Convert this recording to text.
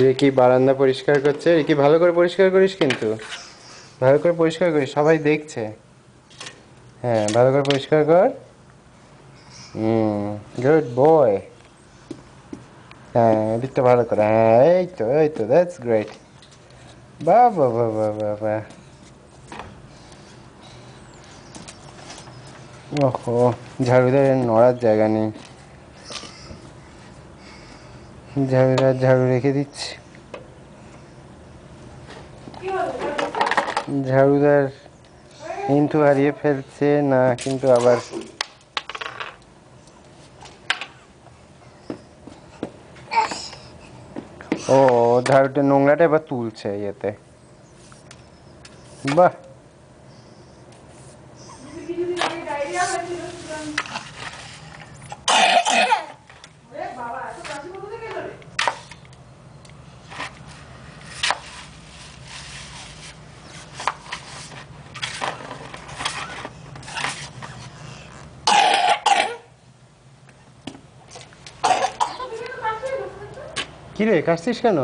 Ricky বারান্দা পরিষ্কার করছে। রিকি ভালো করে পরিষ্কার করিস, কিন্তু ভালো করে পরিষ্কার করিস, সবাই দেখছে। হ্যাঁ, ভালো করে পরিষ্কার কর। Good boy. হ্যাঁ, এদিকটা ভালো করে। হ্যাঁ, এই তো দ্যাটস গ্রেট। বাহ বাহ বাহ বাহ বাহ বাহ। ওহো, ঝাড়ুদের নড়ার জায়গা নেই। ঝাড়ুদার ঝাড়ু রেখে দিচ্ছি। ঝাড়ুদার কিন্তু হারিয়ে ফেলছে না, কিন্তু আবার ও ঝাড়ুটা নোংরাটা এবার তুলছে ইয়েতে। বাহ। কিরে, কাশছিস কেন?